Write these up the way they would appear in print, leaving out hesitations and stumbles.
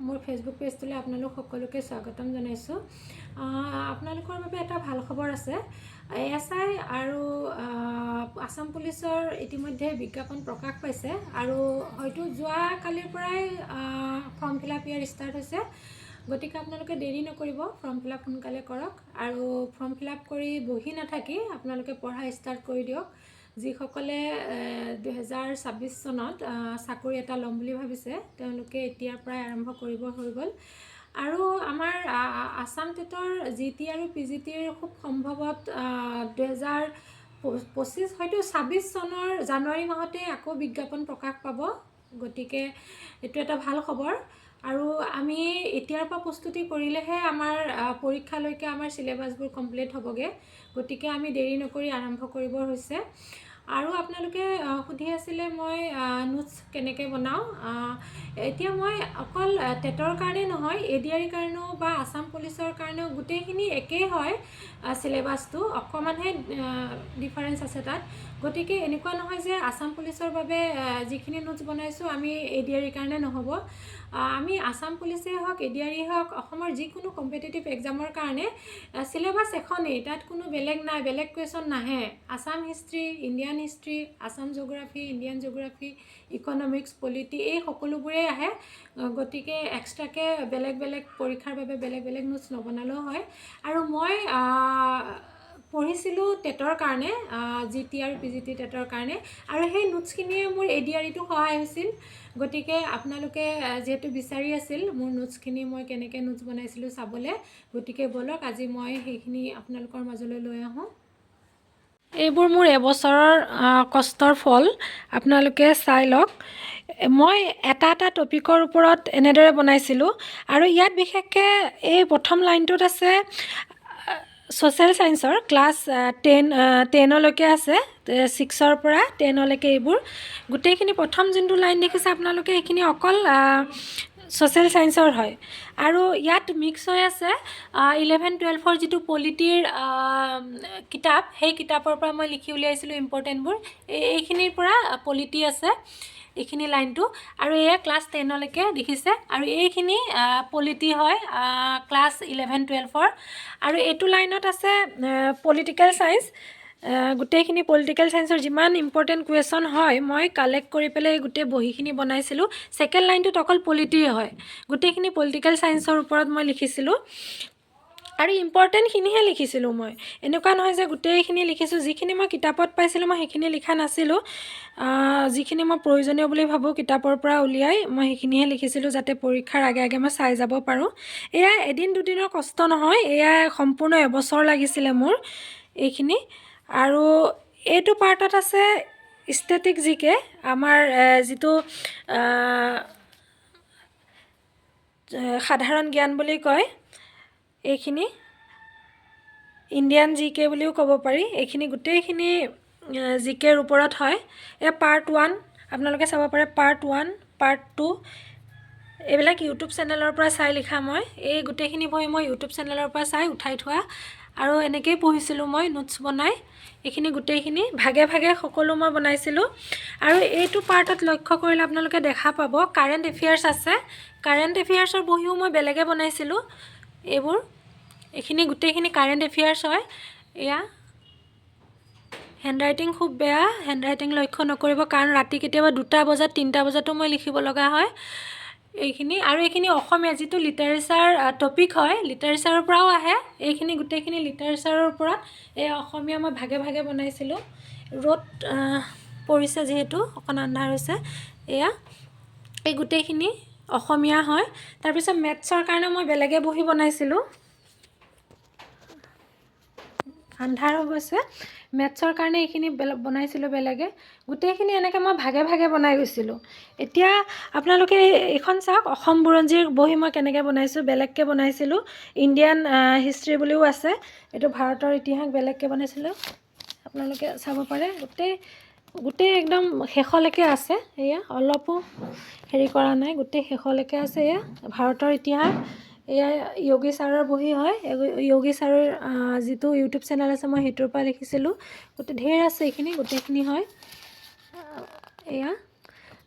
মোৰ ফেচবুক পেজটোলৈ আপোনালোক সকলোকে স্বাগতম জনাইছোঁ। আপোনালোকৰ বাবে এটা ভাল খবৰ আছে। ASI আৰু আসাম পুলিচৰ ইতিমধ্যে বিজ্ঞাপন প্ৰকাশ পাইছে আৰু হয়তো যোৱা কালিৰ পৰাই ফৰ্ম ফিল আপ ইয়াৰ ষ্টাৰ্ট হৈছে। গতিকে আপোনালোকে দেৰি নকৰিব, ফৰ্ম ফিল আপ সোনকালে কৰক আৰু ফৰ্ম ফিল আপ কৰি বহি নাথাকি আপোনালোকে পঢ়া ষ্টাৰ্ট কৰি দিয়ক। যিসকলে 2026 চনত চাকৰি এটা ল'ম বুলি ভাবিছে তেওঁলোকে এতিয়াৰ পৰাই আৰম্ভ কৰিব হৈ গ'ল। আৰু আমাৰ আসাম টেটৰ GT আৰু PGTৰ খুব সম্ভৱত 2025 হয়তো 26 চনৰ জানুৱাৰী মাহতে আকৌ বিজ্ঞাপন প্ৰকাশ পাব। গতিকে এইটো এটা ভাল খবৰ আৰু আমি এতিয়াৰ পৰা প্ৰস্তুতি কৰিলেহে আমাৰ পৰীক্ষালৈকে আমাৰ চিলেবাছবোৰ কমপ্লিট হ'বগৈ। গতিকে আমি দেৰি নকৰি আৰম্ভ কৰিবৰ হৈছে। আৰু আপোনালোকে সুধি আছিলে মই নোটছ কেনেকৈ বনাওঁ। এতিয়া মই অকল টেটৰ কাৰণে নহয়, ADR কাৰণেও বা আসাম পুলিচৰ কাৰণেও গোটেইখিনি একেই হয়। চিলেবাছটো অকণমানহে ডিফাৰেঞ্চ আছে তাত। গতিকে এনেকুৱা নহয় যে আসাম পুলিচৰ বাবে যিখিনি নোটছ বনাইছোঁ আমি ADR কাৰণে নহ'ব। আমি আসাম পুলিচেই হওক ADR হওক অসমৰ যিকোনো কম্পিটিটিভ এক্সামৰ কাৰণে চিলেবাছ এখনেই, তাত কোনো বেলেগ নাই, বেলেগ কুৱেশ্যন নাহে। Assam history, Indian history, Assam geography, Indian geography, economics, polity এই সকলোবোৰেই আহে। গতিকে এক্সট্ৰাকৈ বেলেগ বেলেগ পৰীক্ষাৰ বাবে বেলেগ বেলেগ নোটছ নবনালেও হয়। আৰু মই পঢ়িছিলোঁ টেটৰ কাৰণে, GT আৰু PGT টেটৰ কাৰণে, আৰু সেই নোটছখিনিয়ে মোৰ ADRটো সহায় হৈছিল। গতিকে আপোনালোকে যিহেতু বিচাৰি আছিল মোৰ নোটছখিনি মই কেনেকৈ নোটছ বনাইছিলোঁ চাবলৈ, গতিকে ব'লক আজি মই সেইখিনি আপোনালোকৰ মাজলৈ লৈ আহোঁ। এইবোৰ মোৰ এবছৰৰ কষ্টৰ ফল, আপোনালোকে চাই লওক। মই এটা এটা টপিকৰ ওপৰত এনেদৰে বনাইছিলোঁ আৰু ইয়াত বিশেষকৈ এই প্ৰথম লাইনটোত আছে ছ'চিয়েল ছায়েন্সৰ ক্লাছ 10লৈকে আছে, 6ৰ পৰা 10লৈকে এইবোৰ গোটেইখিনি। প্ৰথম যোনটো লাইন দেখিছে আপোনালোকে সেইখিনি অকল ছ'চিয়েল ছায়েন্সৰ হয়। আৰু ইয়াত মিক্স হৈ আছে 11-12ৰ যিটো পলিটিৰ কিতাপ, সেই কিতাপৰ পৰা মই লিখি উলিয়াইছিলোঁ ইম্পৰ্টেণ্টবোৰ। এইখিনিৰ পৰা পলিটি আছে এইখিনি লাইনটো, আৰু এয়া ক্লাছ 10লৈকে দেখিছে। আৰু এইখিনি পলিটি হয় ক্লাছ 11-12ৰ। আৰু এইটো লাইনত আছে পলিটিকেল ছায়েন্স। গোটেইখিনি পলিটিকেল ছায়েন্সৰ যিমান ইম্পৰ্টেণ্ট কুৱেশ্যন হয় মই কালেক্ট কৰি পেলাই গোটেই বহীখিনি বনাইছিলোঁ। ছেকেণ্ড লাইনটোত অকল পলিটিয়ে হয়, গোটেইখিনি পলিটিকেল ছায়েন্সৰ ওপৰত মই লিখিছিলোঁ। আৰু ইম্পৰ্টেণ্টখিনিহে লিখিছিলোঁ মই, এনেকুৱা নহয় যে গোটেইখিনি লিখিছোঁ। যিখিনি মই কিতাপত পাইছিলোঁ মই সেইখিনি লিখা নাছিলোঁ। যিখিনি মই প্ৰয়োজনীয় বুলি ভাবোঁ কিতাপৰ পৰা উলিয়াই মই সেইখিনিহে লিখিছিলোঁ, যাতে পৰীক্ষাৰ আগে আগে মই চাই যাব পাৰোঁ। এয়া এদিন দুদিনৰ কষ্ট নহয়, এয়া সম্পূৰ্ণ এবছৰ লাগিছিলে মোৰ এইখিনি। আৰু এইটো পাৰ্টত আছে ষ্টেটিক GK, আমাৰ যিটো সাধাৰণ জ্ঞান বুলি কয়, এইখিনি ইণ্ডিয়ান GK বুলিও ক'ব পাৰি। এইখিনি গোটেইখিনি GKৰ ওপৰত হয়। এয়া পাৰ্ট 1 আপোনালোকে চাব পাৰে, পাৰ্ট 1, পাৰ্ট 2 এইবিলাক ইউটিউব চেনেলৰ পৰা চাই লিখা মই। এই গোটেইখিনি বহি মই ইউটিউব চেনেলৰ পৰা চাই উঠাই থোৱা, আৰু এনেকৈয়ে পঢ়িছিলোঁ মই নোটছ বনাই। এইখিনি গোটেইখিনি ভাগে ভাগে সকলো মই বনাইছিলোঁ। আৰু এইটো পাৰ্টত লক্ষ্য কৰিলে আপোনালোকে দেখা পাব কাৰেণ্ট এফেয়াৰ্ছ আছে। কাৰেণ্ট এফেয়াৰ্ছৰ বহিও মই বেলেগে বনাইছিলোঁ এইবোৰ। এইখিনি গোটেইখিনি কাৰেণ্ট এফেয়াৰ্ছ হয়। এয়া হেণ্ডৰাইটিং খুব বেয়া, হেণ্ডৰাইটিং লক্ষ্য নকৰিব, কাৰণ ৰাতি কেতিয়াবা 2টা বজাত 3টা বজাতো মই লিখিব লগা হয় এইখিনি। আৰু এইখিনি অসমীয়া যিটো লিটাৰেচাৰ টপিক হয়, লিটাৰেচাৰৰ পৰাও আহে। এইখিনি গোটেইখিনি লিটাৰেচাৰৰ ওপৰত। এই অসমীয়া মই ভাগে ভাগে বনাইছিলোঁ। ৰ'দ পৰিছে যিহেতু অকণ আন্ধাৰ হৈছে। এয়া এই গোটেইখিনি অসমীয়া হয়। তাৰপিছত মেথছৰ কাৰণে মই বেলেগে বহি বনাইছিলোঁ। আন্ধাৰ হৈ গৈছে। মেথছৰ কাৰণে এইখিনি বনাইছিলোঁ বেলেগে। গোটেইখিনি এনেকৈ মই ভাগে ভাগে বনাই গৈছিলোঁ। এতিয়া আপোনালোকে এইখন চাওক, অসম বুৰঞ্জীৰ বহি মই কেনেকৈ বনাইছোঁ, বেলেগকৈ বনাইছিলোঁ। ইণ্ডিয়ান হিষ্ট্ৰী বুলিও আছে, এইটো ভাৰতৰ ইতিহাস বেলেগকৈ বনাইছিলোঁ। আপোনালোকে চাব পাৰে গোটেই একদম শেষলৈকে আছে। এয়া অলপো হেৰি কৰা নাই, গোটেই শেষলৈকে আছে। এয়া ভাৰতৰ ইতিহাস। এয়া য়োগী ছাৰৰ বহি হয়। য়োগী ছাৰৰ যিটো ইউটিউব চেনেল আছে মই সেইটোৰ পৰা লিখিছিলোঁ। গোটেই ঢেৰ আছে, এইখিনি গোটেইখিনি হয়। এয়া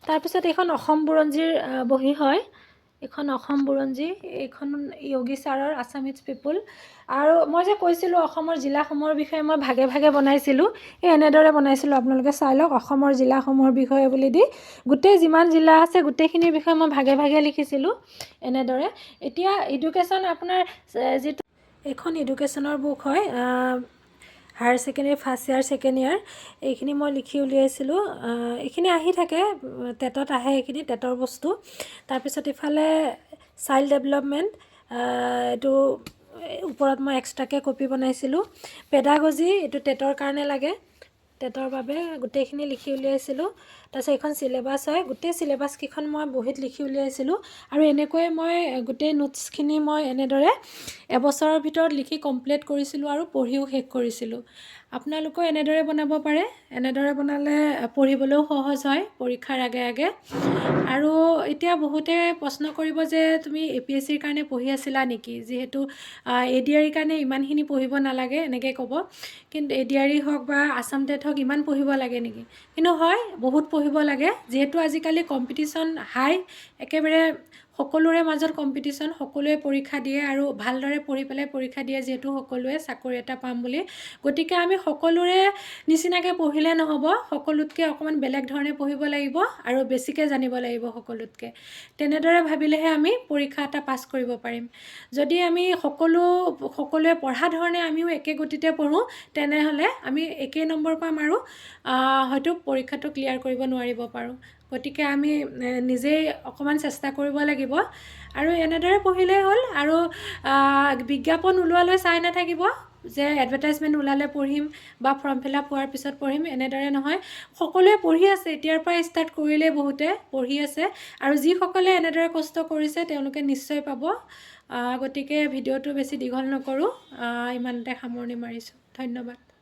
তাৰপিছত এইখন অসম বুৰঞ্জীৰ বহি হয়। এখন অসম বুৰঞ্জী, এইখন য়োগী ছাৰৰ আছামিজ পিপুল। আৰু মই যে কৈছিলোঁ অসমৰ জিলাসমূহৰ বিষয়ে মই ভাগে ভাগে বনাইছিলোঁ, এই এনেদৰে বনাইছিলোঁ, আপোনালোকে চাই লওক। অসমৰ জিলাসমূহৰ বিষয়ে বুলি দি গোটেই যিমান জিলা আছে গোটেইখিনিৰ বিষয়ে মই ভাগে ভাগে লিখিছিলোঁ এনেদৰে। এতিয়া এডুকেশ্যন আপোনাৰ যিটো এইখন এডুকেশ্যনৰ বুক হয়, higher secondary first year second year, এইখিনি মই লিখি উলিয়াইছিলোঁ। এইখিনি আহি থাকে, টেটত আহে, এইখিনি টেটৰ বস্তু। তাৰপিছত ইফালে চাইল্ড ডেভেলপমেণ্ট, এইটো ওপৰত মই এক্সট্ৰাকৈ কপি বনাইছিলোঁ। পেডাগজি, এইটো টেটৰ কাৰণে লাগে, টেটৰ বাবে গোটেইখিনি লিখি উলিয়াইছিলোঁ। তাৰপিছত এইখন চিলেবাছ হয়, গোটেই চিলেবাছকেইখন মই বহীত লিখি উলিয়াইছিলোঁ। আৰু এনেকৈয়ে মই গোটেই নোটছখিনি মই এনেদৰে এবছৰৰ ভিতৰত লিখি কমপ্লিট কৰিছিলোঁ আৰু পঢ়িও শেষ কৰিছিলোঁ। আপোনালোকেও এনেদৰে বনাব পাৰে, এনেদৰে বনালে পঢ়িবলৈও সহজ হয় পৰীক্ষাৰ আগে আগে। আৰু এতিয়া বহুতে প্ৰশ্ন কৰিব যে তুমি APSCৰ কাৰণে পঢ়ি আছিলা নেকি, যিহেতু ADREৰ কাৰণে ইমানখিনি পঢ়িব নালাগে এনেকৈ ক'ব। কিন্তু ADRE হওক বা আছাম টেট হওক ইমান পঢ়িব লাগে নেকি? কিন্তু হয়, বহুত পঢ়িব লাগে, যিহেতু আজিকালি কম্পিটিশ্যন হাই, একেবাৰে সকলোৰে মাজত কম্পিটিশ্যন, সকলোৱে পৰীক্ষা দিয়ে আৰু ভালদৰে পঢ়ি পেলাই পৰীক্ষা দিয়ে, যিহেতু সকলোৱে চাকৰি এটা পাম বুলি। গতিকে আমি সকলোৰে নিচিনাকৈ পঢ়িলে নহ'ব, সকলোতকৈ অকণমান বেলেগ ধৰণে পঢ়িব লাগিব আৰু বেছিকৈ জানিব লাগিব সকলোতকৈ। তেনেদৰে ভাবিলেহে আমি পৰীক্ষা এটা পাছ কৰিব পাৰিম। যদি আমি সকলোৱে পঢ়া ধৰণে আমিও একে গতিতে পঢ়োঁ, তেনেহ'লে আমি একেই নম্বৰ পাম আৰু হয়তো পৰীক্ষাটো ক্লিয়াৰ কৰিব নোৱাৰিব পাৰোঁ। গতিকে আমি নিজেই অকণমান চেষ্টা কৰিব লাগিব আৰু এনেদৰে পঢ়িলেই হ'ল। আৰু বিজ্ঞাপন ওলোৱালৈ চাই নাথাকিব যে এডভাৰটাইজমেণ্ট ওলালে পঢ়িম বা ফৰ্ম ফিল আপ হোৱাৰ পিছত পঢ়িম, এনেদৰে নহয়। সকলোৱে পঢ়ি আছে, এতিয়াৰ পৰাই ষ্টাৰ্ট কৰিলেই বহুতে পঢ়ি আছে। আৰু যিসকলে এনেদৰে কষ্ট কৰিছে তেওঁলোকে নিশ্চয় পাব। গতিকে ভিডিঅ'টো বেছি দীঘল নকৰোঁ, ইমানতে সামৰণি মাৰিছোঁ। ধন্যবাদ।